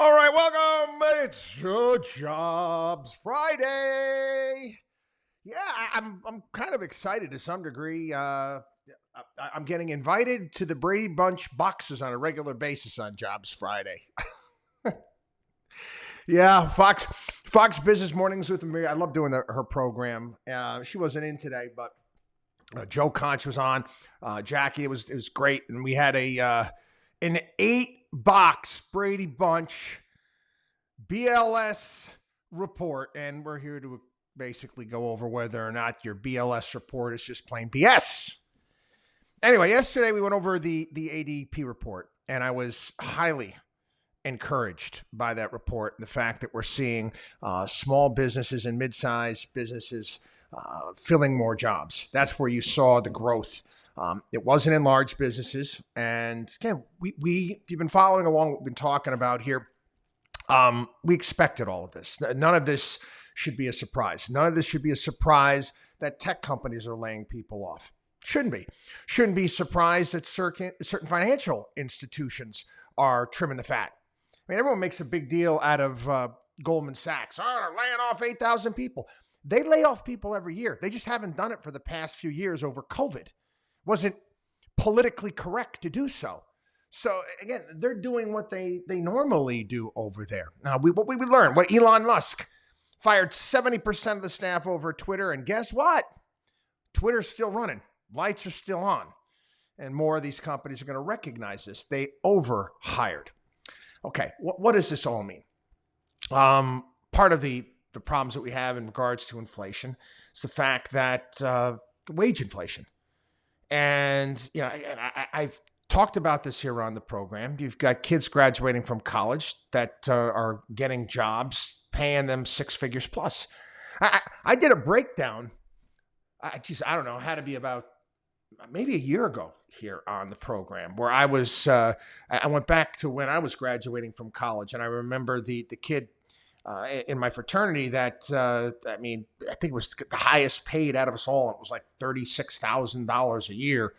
All right, welcome. It's Jobs Friday. Yeah, I'm kind of excited to some degree. I'm getting invited to the Brady Bunch boxes on a regular basis on Jobs Friday. Yeah, Fox Business Mornings with me. I love doing her program. She wasn't in today, but Joe Conch was on. Jackie, it was great, and we had an 8-box Brady Bunch BLS report, and we're here to basically go over whether or not your BLS report is just plain BS. Anyway, yesterday we went over the ADP report, and I was highly encouraged by that report. The fact that we're seeing small businesses and mid-sized businesses filling more jobs. That's where you saw the growth. It wasn't in large businesses. And again, if you've been following along what we've been talking about here, we expected all of this. None of this should be a surprise. None of this should be a surprise that tech companies are laying people off. Shouldn't be. Shouldn't be surprised that certain financial institutions are trimming the fat. I mean, everyone makes a big deal out of Goldman Sachs. Oh, they're laying off 8,000 people. They lay off people every year. They just haven't done it for the past few years over COVID. Wasn't politically correct to do so. So again, they're doing what they normally do over there. Now, what we learned, what Elon Musk fired 70% of the staff over at Twitter, and guess what? Twitter's still running. Lights are still on. And more of these companies are going to recognize this. They overhired. Okay, what does this all mean? Part of the problems that we have in regards to inflation is the fact that wage inflation. And, you know, I've talked about this here on the program. You've got kids graduating from college that are getting jobs, paying them six figures plus. I did a breakdown. I don't know, it had to be about maybe a year ago here on the program where I went back to when I was graduating from college. And I remember the kid in my fraternity that, I think it was the highest paid out of us all. It was like $36,000 a year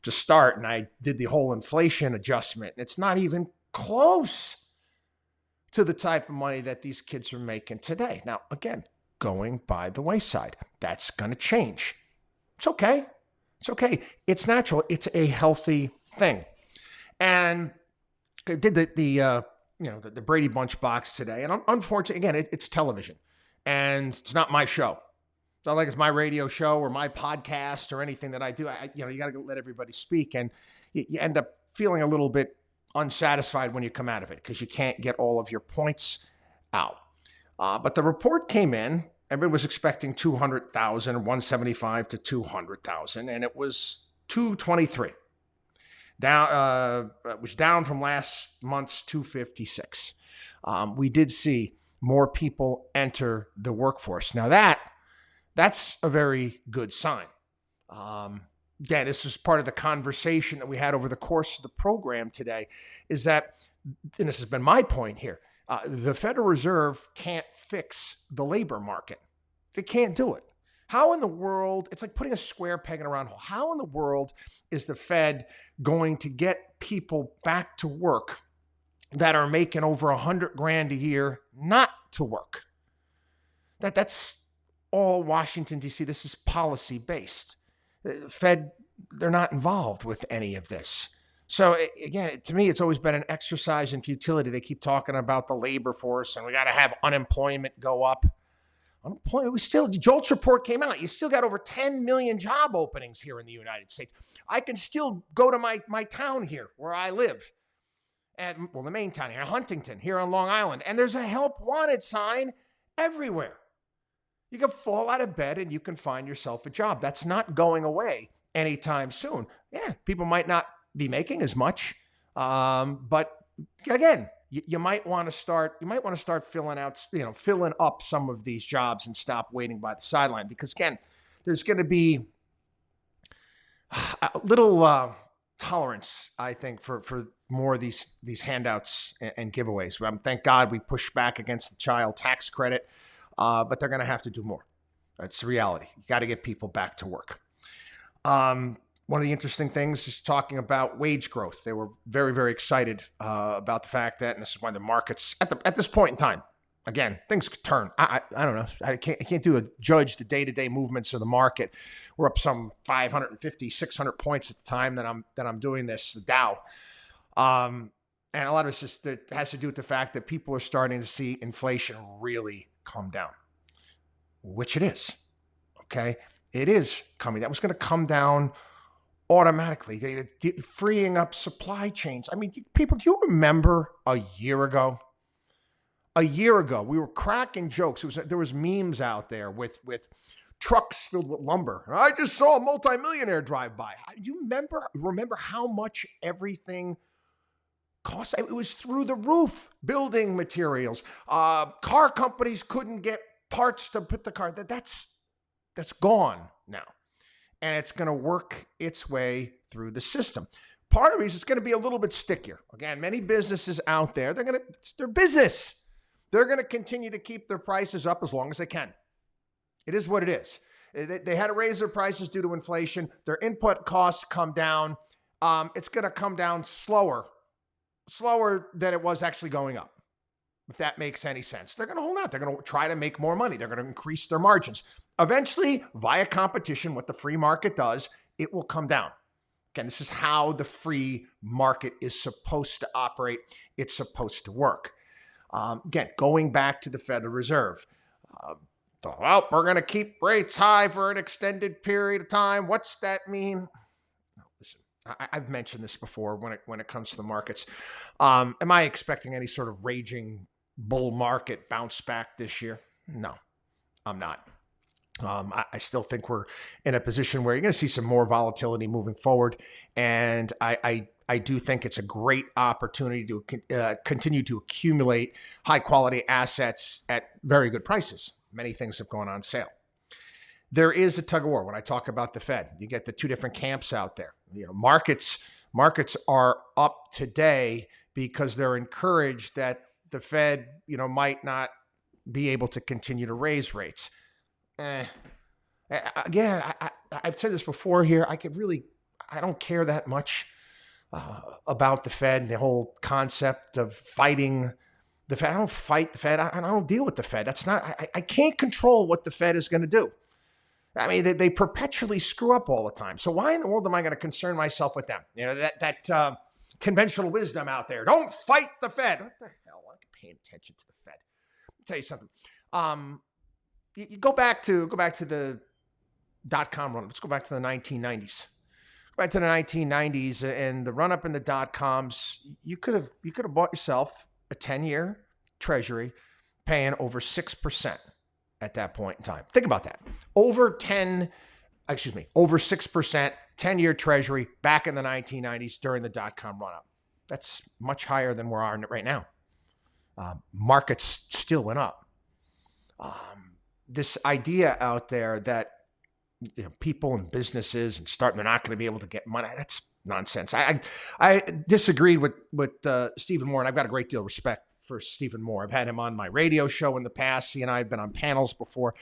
to start. And I did the whole inflation adjustment. And it's not even close to the type of money that these kids are making today. Now, again, going by the wayside. That's going to change. It's okay. It's okay. It's natural. It's a healthy thing. And I did the Brady Bunch box today. And unfortunately, again, it's television. And it's not my show. It's not like it's my radio show or my podcast or anything that I do. You got to let everybody speak. And you end up feeling a little bit unsatisfied when you come out of it because you can't get all of your points out. But the report came in. Everybody was expecting 200,000, 175 to 200,000, and it was 223. Down, it was down from last month's 256. We did see more people enter the workforce. Now that's a very good sign. Again, this is part of the conversation that we had over the course of the program today, is that, and this has been my point here, the Federal Reserve can't fix the labor market. They can't do it. How in the world, it's like putting a square peg in a round hole. How in the world is the Fed going to get people back to work that are making over $100,000 a year not to work? That's all Washington, D.C. This is policy based. The Fed, they're not involved with any of this. So again, to me, it's always been an exercise in futility. They keep talking about the labor force and we got to have unemployment go up. The JOLTS report came out. You still got over 10 million job openings here in the United States. I can still go to my town here where I live. The main town here, Huntington, here on Long Island. And there's a help wanted sign everywhere. You can fall out of bed and you can find yourself a job. That's not going away anytime soon. Yeah, people might not be making as much. But again, you might want to start filling up some of these jobs and stop waiting by the sideline, because again, there's going to be a little tolerance, I think, for more of these handouts and giveaways. Thank God we pushed back against the child tax credit, but they're going to have to do more. That's the reality. You got to get people back to work. One of the interesting things is talking about wage growth. They were very, very excited about the fact that, and this is why the markets at this point in time, again, things could turn. I don't know. I can't judge the day-to-day movements of the market. We're up some 550, 600 points at the time that I'm doing this, the Dow. And a lot of it's just that has to do with the fact that people are starting to see inflation really come down, which it is. Okay, it is coming. That was going to come down automatically, freeing up supply chains. I mean, people, do you remember a year ago? A year ago, we were cracking jokes. There was memes out there with trucks filled with lumber. I just saw a multimillionaire drive by. You remember how much everything cost? It was through the roof. Building materials, car companies couldn't get parts to put the car. That's gone now. And it's going to work its way through the system. Part of it is it's going to be a little bit stickier. Again, many businesses out there, it's their business. They're going to continue to keep their prices up as long as they can. It is what it is. They had to raise their prices due to inflation. Their input costs come down. It's going to come down slower than it was actually going up, if that makes any sense. They're going to hold out. They're going to try to make more money. They're going to increase their margins. Eventually, via competition, what the free market does, it will come down. Again, this is how the free market is supposed to operate. It's supposed to work. Again, going back to the Federal Reserve. Well, we're going to keep rates high for an extended period of time. What's that mean? Listen, I've mentioned this before when it comes to the markets. Am I expecting any sort of raging bull market bounce back this year? No, I'm not. I still think we're in a position where you're going to see some more volatility moving forward. And I do think it's a great opportunity to continue to accumulate high quality assets at very good prices. Many things have gone on sale. There is a tug of war. When I talk about the Fed, you get the two different camps out there. Markets are up today because they're encouraged that the Fed, might not be able to continue to raise rates. Again, I've said this before here. I don't care that much about the Fed and the whole concept of fighting the Fed. I don't fight the Fed. I don't deal with the Fed. I can't control what the Fed is going to do. I mean, they perpetually screw up all the time. So why in the world am I going to concern myself with them? That conventional wisdom out there. Don't fight the Fed. What the hell? I'm paying attention to the Fed. Let me tell you something. You go back to the .com run. Let's go back to the 1990s. Go back to the 1990s and the run up in the .coms. You could have bought yourself a 10-year treasury paying over 6% at that point in time. Think about that. Over 6%, 10-year treasury back in the 1990s during the .com run up. That's much higher than we are right now. Markets still went up. This idea out there that people and businesses they're not going to be able to get money, that's nonsense. I disagreed with Stephen Moore, and I've got a great deal of respect for Stephen Moore. I've had him on my radio show in the past. He and I have been on panels before,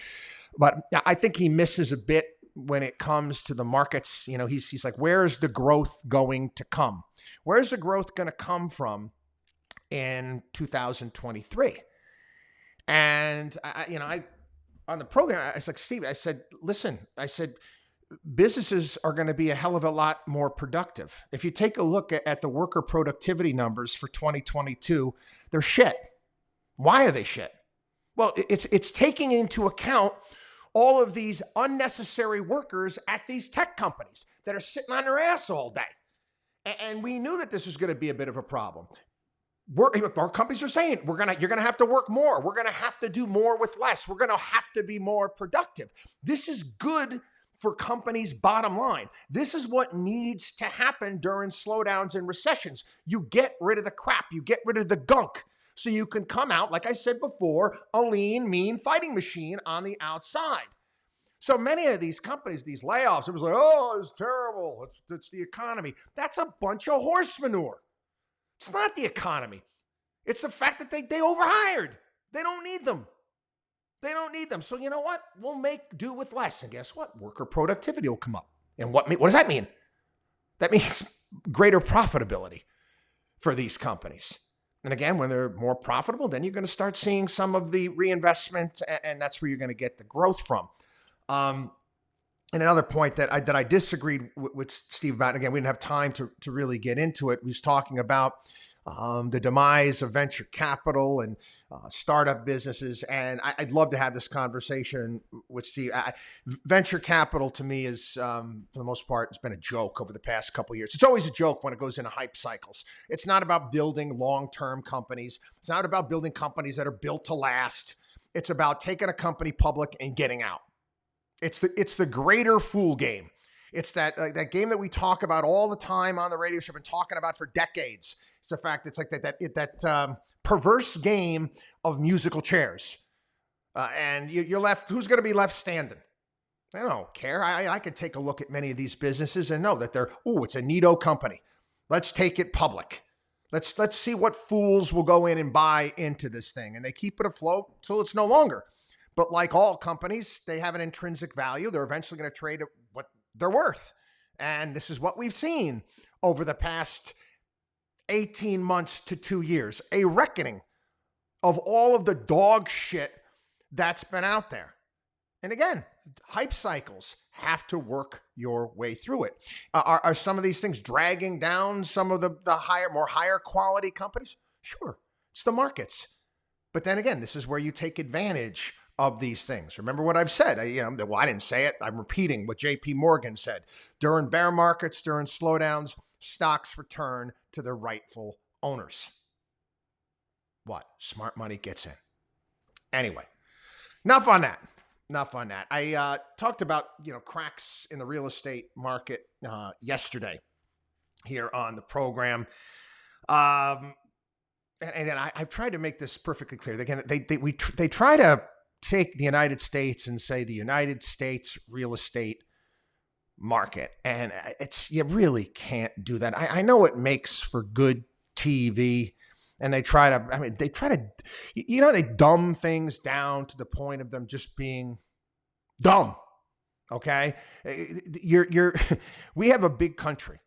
but I think he misses a bit when it comes to the markets. He's like, where's the growth going to come? Where's the growth going to come from in 2023? And I on the program, I was like, Steve, I said, listen, businesses are going to be a hell of a lot more productive. If you take a look at the worker productivity numbers for 2022, they're shit. Why are they shit? Well, it's taking into account all of these unnecessary workers at these tech companies that are sitting on their ass all day. And we knew that this was going to be a bit of a problem. Our companies are saying you're gonna have to work more. We're gonna have to do more with less. We're gonna have to be more productive. This is good for companies' bottom line. This is what needs to happen during slowdowns and recessions. You get rid of the crap. You get rid of the gunk, so you can come out, like I said before, a lean, mean fighting machine on the outside. So many of these companies, these layoffs, it was like, oh, it's terrible. It's the economy. That's a bunch of horse manure. It's not the economy. It's the fact that they overhired. They don't need them. So you know what? We'll make do with less. And guess what? Worker productivity will come up. And what does that mean? That means greater profitability for these companies. And again, when they're more profitable, then you're going to start seeing some of the reinvestment, and that's where you're going to get the growth from. And another point that I disagreed with Steve about, and again, we didn't have time to really get into it. We was talking about the demise of venture capital and startup businesses. And I'd love to have this conversation with Steve. Venture capital to me is, for the most part, it's been a joke over the past couple of years. It's always a joke when it goes into hype cycles. It's not about building long-term companies. It's not about building companies that are built to last. It's about taking a company public and getting out. It's the greater fool game. It's that game that we talk about all the time on the radio show. I've been talking about for decades. It's the fact it's like that perverse game of musical chairs, and you're left. Who's going to be left standing? I don't care. I could take a look at many of these businesses and know that it's a neato company. Let's take it public. Let's see what fools will go in and buy into this thing, and they keep it afloat till it's no longer. But like all companies, they have an intrinsic value. They're eventually going to trade at what they're worth. And this is what we've seen over the past 18 months to 2 years, a reckoning of all of the dog shit that's been out there. And again, hype cycles have to work your way through it. Are some of these things dragging down some of the higher quality companies? Sure, it's the markets. But then again, this is where you take advantage of these things. Remember what I've said. I didn't say it. I'm repeating what JP Morgan said. During bear markets, during slowdowns, stocks return to their rightful owners. What? Smart money gets in. Anyway, enough on that. I talked about, cracks in the real estate market yesterday here on the program. And I've tried to make this perfectly clear. Again, they try to take the United States and say the United States real estate market. And you really can't do that. I know it makes for good TV, and they dumb things down to the point of them just being dumb. Okay. We have a big country.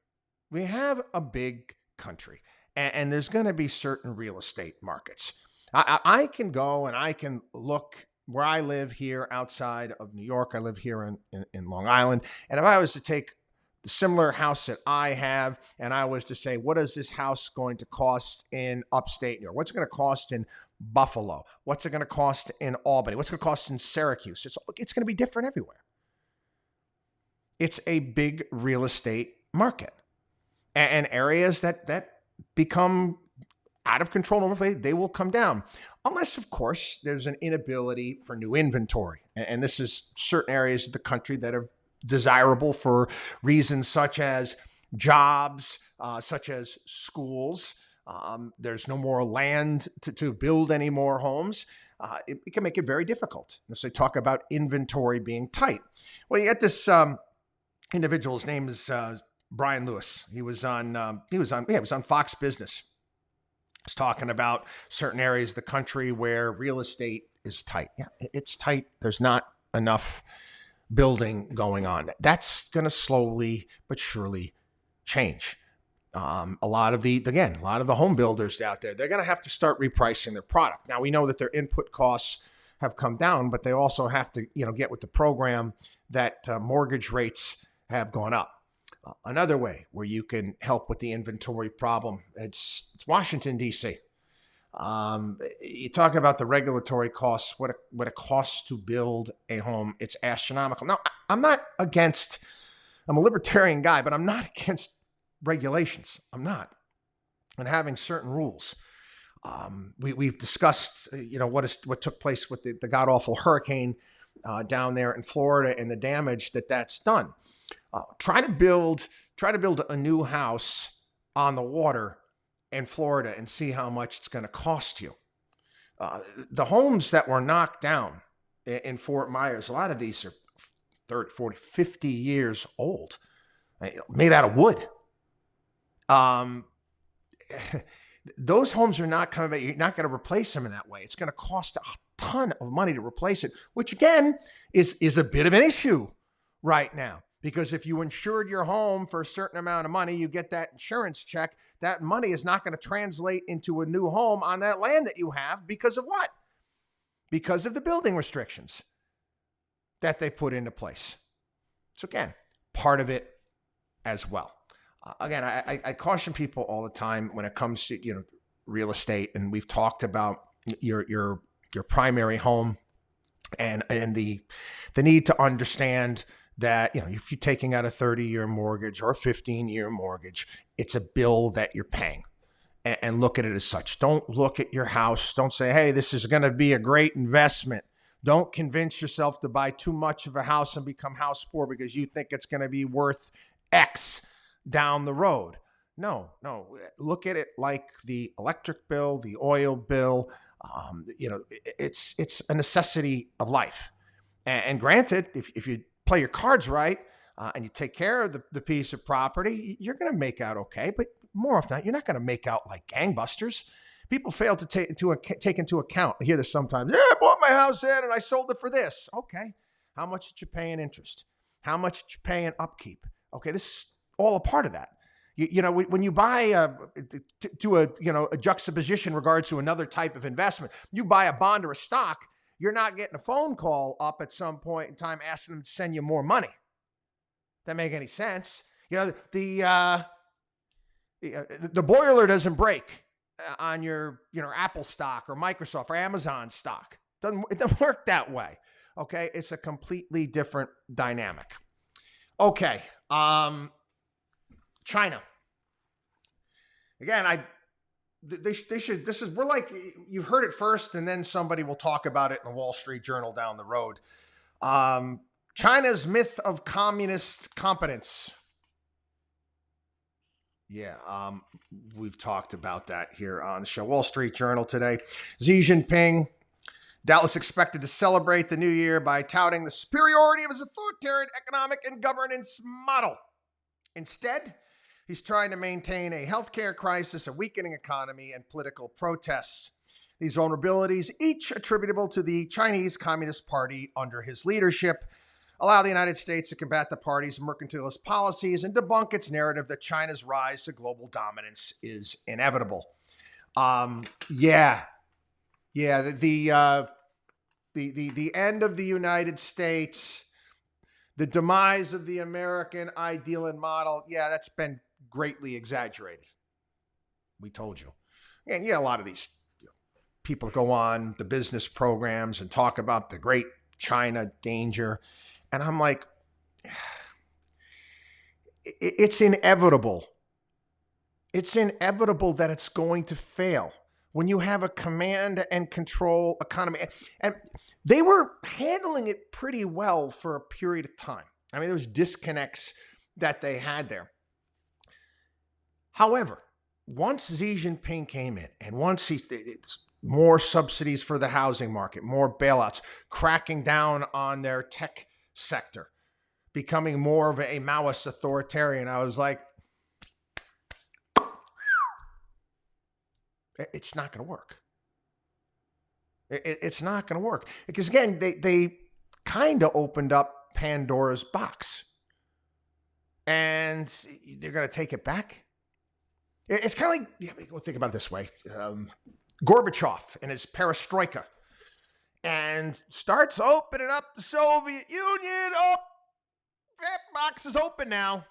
And there's going to be certain real estate markets. I can go and I can look where I live here outside of New York. I live here in Long Island. And if I was to take the similar house that I have, and I was to say, what is this house going to cost in upstate New York? What's it going to cost in Buffalo? What's it going to cost in Albany? What's it going to cost in Syracuse? It's going to be different everywhere. It's a big real estate market. And areas that become out of control, they will come down. Unless, of course, there's an inability for new inventory. And this is certain areas of the country that are desirable for reasons such as jobs, such as schools. There's no more land to build any more homes. It can make it very difficult. So they talk about inventory being tight. Well, you got this individual's name is Brian Lewis. He was on Fox Business. He's talking about certain areas of the country where real estate is tight. Yeah, it's tight. There's not enough building going on. That's going to slowly but surely change. A lot of the home builders out there, they're going to have to start repricing their product. Now, we know that their input costs have come down, but they also have to, get with the program that mortgage rates have gone up. Another way where you can help with the inventory problem, it's Washington, D.C. You talk about the regulatory costs, what it costs to build a home. It's astronomical. Now, I'm a libertarian guy, but I'm not against regulations. I'm not. And having certain rules. We've discussed, what took place with the god-awful hurricane down there in Florida and the damage that's done. Try to build a new house on the water in Florida and see how much it's going to cost you. The homes that were knocked down in Fort Myers, a lot of these are 30, 40, 50 years old, made out of wood. Those homes are not coming back. You're not going to replace them in that way. It's going to cost a ton of money to replace it, which again is a bit of an issue right now. Because if you insured your home for a certain amount of money, you get that insurance check. That money is not going to translate into a new home on that land that you have because of what? Because of the building restrictions that they put into place. So again, part of it as well. Again, I caution people all the time when it comes to real estate, and we've talked about your primary home and the need to understand that if you're taking out a 30-year mortgage or a 15-year mortgage, it's a bill that you're paying, and look at it as such. Don't look at your house. Don't say, hey, this is going to be a great investment. Don't convince yourself to buy too much of a house and become house poor because you think it's going to be worth X down the road. No. Look at it like the electric bill, the oil bill. It's a necessity of life. And granted, if you play your cards right and you take care of the piece of property, you're going to make out okay. But more often than not, you're not going to make out like gangbusters. People fail to take into account. I hear this sometimes. Yeah, I bought my house in and I sold it for this. Okay. How much did you pay in interest? How much did you pay in upkeep? Okay, this is all a part of that. When you buy a juxtaposition in regards to another type of investment, you buy a bond or a stock, you're not getting a phone call up at some point in time asking them to send you more money. That make any sense? The boiler doesn't break on your Apple stock or Microsoft or Amazon stock. It doesn't work that way. Okay, it's a completely different dynamic. Okay, China. Again, they should. We're like, you've heard it first, and then somebody will talk about it in the Wall Street Journal down the road. China's myth of communist competence. Yeah, we've talked about that here on the show. Wall Street Journal today. Xi Jinping, doubtless expected to celebrate the new year by touting the superiority of his authoritarian economic and governance model. Instead, he's trying to maintain a healthcare crisis, a weakening economy, and political protests. These vulnerabilities, each attributable to the Chinese Communist Party under his leadership, allow the United States to combat the party's mercantilist policies and debunk its narrative that China's rise to global dominance is inevitable. The end of the United States, the demise of the American ideal and model, that's been greatly exaggerated. We told you. And a lot of these people go on the business programs and talk about the great China danger. And I'm like, it's inevitable. It's inevitable that it's going to fail when you have a command and control economy. And they were handling it pretty well for a period of time. I mean, there was disconnects that they had there. However, once Xi Jinping came in and once more subsidies for the housing market, more bailouts, cracking down on their tech sector, becoming more of a Maoist authoritarian, I was like, it's not going to work. It's not going to work. Because again, they kind of opened up Pandora's box. And they're going to take it back. It's kind of like, we'll think about it this way. Gorbachev and his perestroika. And starts opening up the Soviet Union. Oh, that box is open now.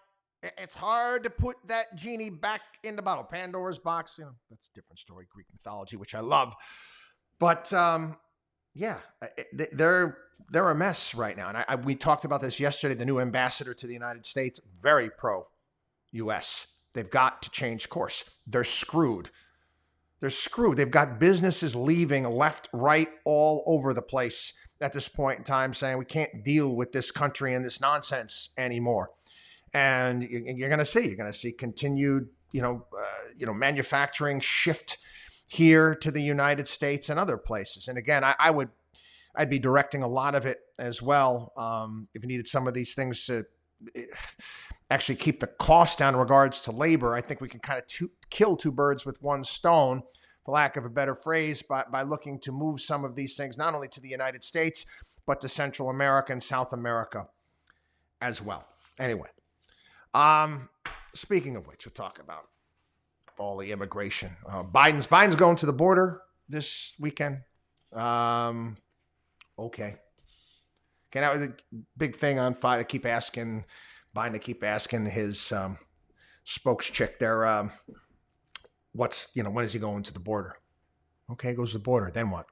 It's hard to put that genie back in the bottle. Pandora's box, that's a different story, Greek mythology, which I love. But they're a mess right now. And we talked about this yesterday. The new ambassador to the United States, very pro-U.S. They've got to change course. They're screwed. They've got businesses leaving left, right, all over the place at this point in time, saying we can't deal with this country and this nonsense anymore. And you're going to see continued, manufacturing shift here to the United States and other places. And again, I'd be directing a lot of it as well. If you needed some of these things to actually keep the cost down in regards to labor, I think we can kind of kill two birds with one stone, for lack of a better phrase, by looking to move some of these things not only to the United States, but to Central America and South America as well. Anyway, speaking of which, we'll talk about all the immigration. Biden's going to the border this weekend. Okay. Okay, now the big thing on fire. They keep asking Biden to keep asking his spokes chick there. When is he going to the border? Okay, goes to the border. Then what?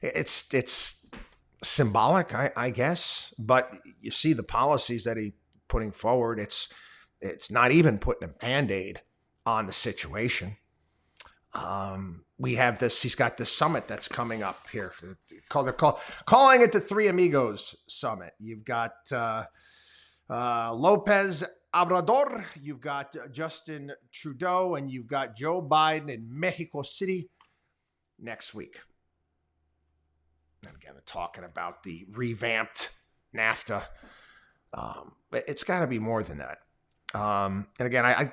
It's symbolic, I guess. But you see the policies that he's putting forward. It's not even putting a Band-Aid on the situation. We have this. He's got this summit that's coming up here. They're calling it the Three Amigos Summit. You've got Lopez Obrador, you've got Justin Trudeau, and you've got Joe Biden in Mexico City next week. And again, they're talking about the revamped NAFTA. But it's got to be more than that. And again, I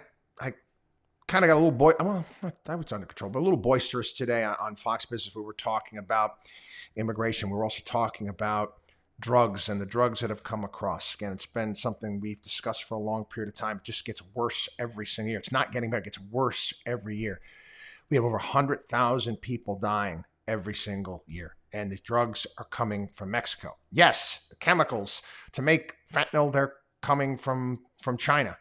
kind of got a little I was under control, but a little boisterous today on Fox Business. We were talking about immigration. We were also talking about drugs and the drugs that have come across. Again, it's been something we've discussed for a long period of time. It just gets worse every single year. It's not getting better. It gets worse every year. We have over 100,000 people dying every single year. And the drugs are coming from Mexico. Yes, the chemicals to make fentanyl, they're coming from China.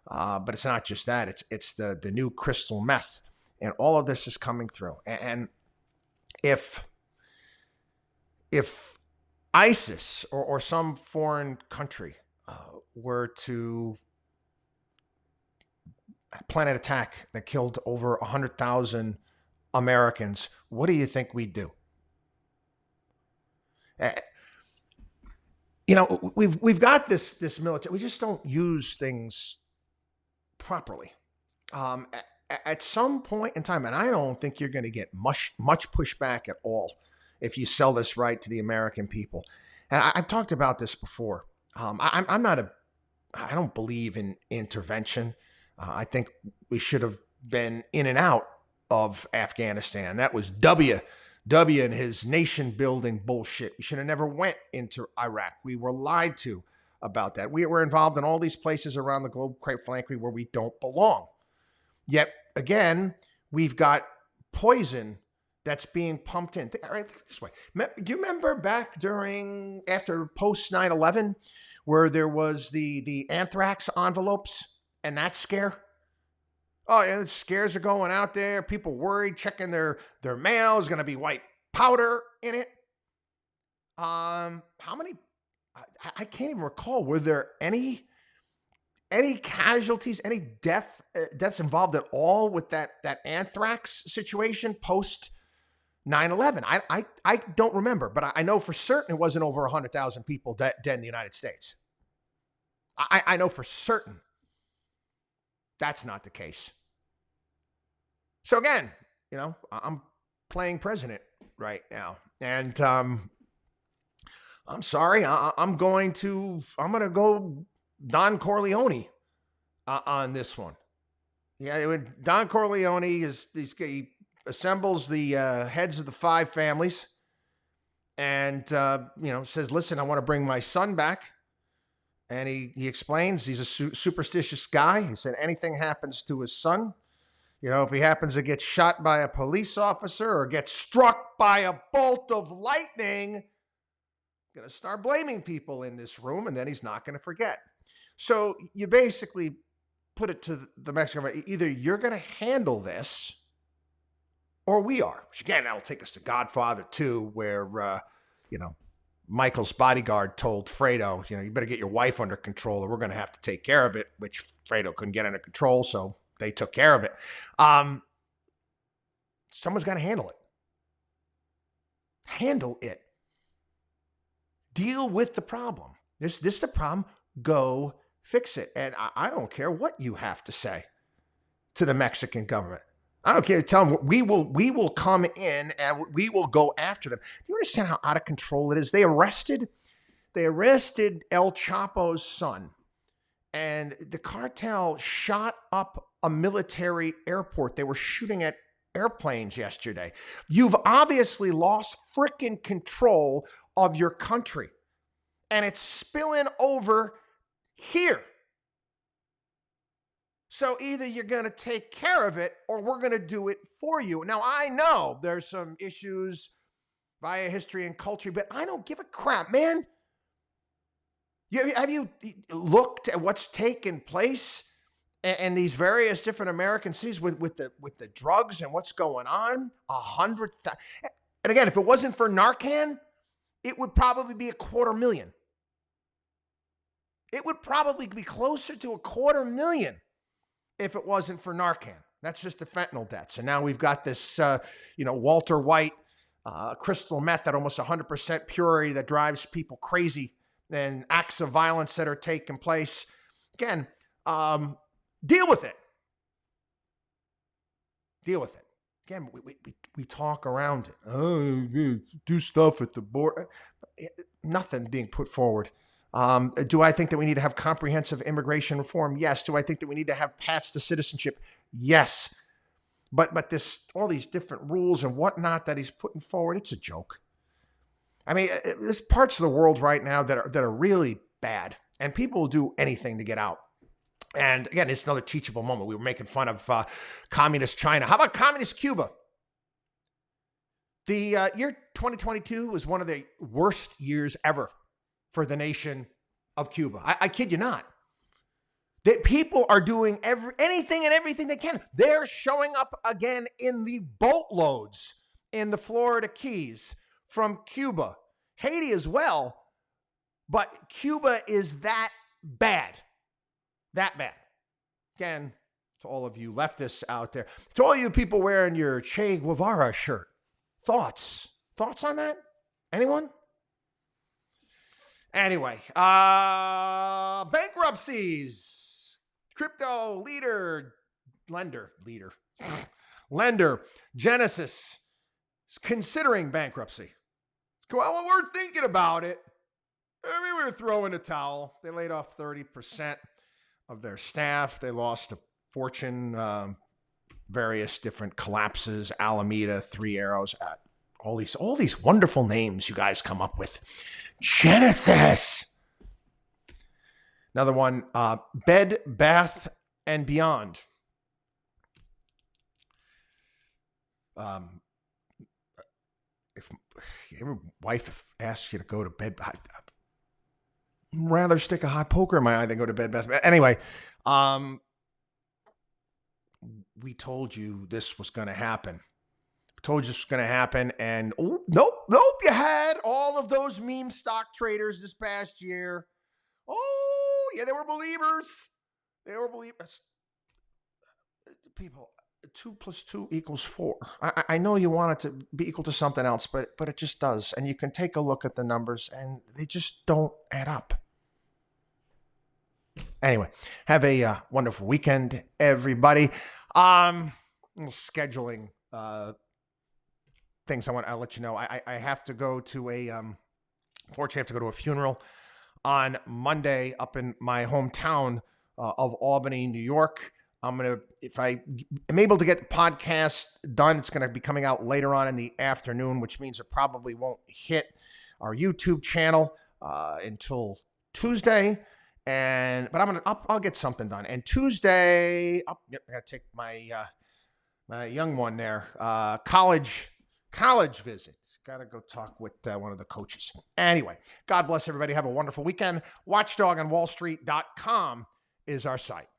But it's not just that. It's the new crystal meth. And all of this is coming through. And if ISIS or some foreign country were to plan an attack that killed over 100,000 Americans, what do you think we'd do? We've got this military. We just don't use things properly. At some point in time, and I don't think you're going to get much pushback at all if you sell this right to the American people. And I've talked about this before. I don't believe in intervention. I think we should have been in and out of Afghanistan. That was W and his nation building bullshit. We should have never went into Iraq. We were lied to about that. We were involved in all these places around the globe, quite frankly, where we don't belong. Yet again, we've got poison that's being pumped in. All right, think this way. Do you remember back after post 9/11, where there was the anthrax envelopes and that scare? Oh, yeah, the scares are going out there. People worried, checking their mail. Is going to be white powder in it. How many? I can't even recall. Were there any casualties, any deaths involved at all with that anthrax situation post 9/11? I don't remember, but I know for certain it wasn't over 100,000 people dead in the United States. I know for certain that's not the case. So again, I'm playing president right now, and I'm sorry, I'm going to go Don Corleone on this one. Yeah, Don Corleone he assembles the heads of the 5 families, and says, "Listen, I want to bring my son back." And he explains he's a superstitious guy. He said anything happens to his son, if he happens to get shot by a police officer or get struck by a bolt of lightning, going to start blaming people in this room, and then he's not going to forget. So you basically put it to the Mexican government, either you're going to handle this or we are. Which again, that'll take us to Godfather 2, where, Michael's bodyguard told Fredo, you better get your wife under control or we're going to have to take care of it, which Fredo couldn't get under control, so they took care of it. Someone's got to handle it. Handle it. Deal with the problem. This the problem. Go fix it. And I don't care what you have to say to the Mexican government. I don't care. Tell them we will come in and we will go after them. Do you understand how out of control it is? They arrested El Chapo's son, and the cartel shot up a military airport. They were shooting at airplanes yesterday. You've obviously lost freaking control of your country. and it's spilling over here. So either you're going to take care of it or we're going to do it for you. Now, I know there's some issues via history and culture, but I don't give a crap, man. Have you looked at what's taken place in these various different American cities with the drugs and what's going on? 100,000. And again, if it wasn't for Narcan, it would probably be 250,000. It would probably be closer to 250,000 if it wasn't for Narcan. That's just the fentanyl deaths. And now we've got this, Walter White crystal meth at almost 100% purity that drives people crazy, and acts of violence that are taking place. Again, deal with it. Deal with it. Again, we talk around it. Oh, do stuff at the board. Nothing being put forward. Do I think that we need to have comprehensive immigration reform? Yes. Do I think that we need to have paths to citizenship? Yes. But this, all these different rules and whatnot that he's putting forward, it's a joke. I mean, there's parts of the world right now that are really bad, and people will do anything to get out. And again, it's another teachable moment. We were making fun of communist China. How about communist Cuba? The year 2022 was one of the worst years ever for the nation of Cuba. I kid you not. That people are doing anything and everything they can. They're showing up again in the boatloads in the Florida Keys from Cuba. Haiti as well, but Cuba is that bad. That bad. Again, to all of you leftists out there, to all you people wearing your Che Guevara shirt, thoughts on that? Anyone? Anyway, bankruptcies. Crypto lender, Genesis is considering bankruptcy. Well, we're thinking about it. I mean, we were throwing a towel. They laid off 30% of their staff. They lost a fortune, various different collapses, Alameda, Three Arrows, all these wonderful names you guys come up with. Genesis. Another one, Bed, Bath, and Beyond. If your wife asks you to go to bed, I'd rather stick a hot poker in my eye than go to bed, Bath. Anyway, we told you this was going to happen. And nope, you had all of those meme stock traders this past year. Oh, yeah, they were believers. People, 2 + 2 = 4. I know you want it to be equal to something else, but it just does. And you can take a look at the numbers, and they just don't add up. Anyway, have a wonderful weekend, everybody. Scheduling things I'll let you know. I have to go to unfortunately, I have to go to a funeral on Monday up in my hometown of Albany, New York. If I am able to get the podcast done, it's going to be coming out later on in the afternoon, which means it probably won't hit our YouTube channel until Tuesday. But I'll get something done. And Tuesday, I got to take my young one there, college visits. Got to go talk with one of the coaches. Anyway, God bless everybody. Have a wonderful weekend. WatchDog on WallStreet.com is our site.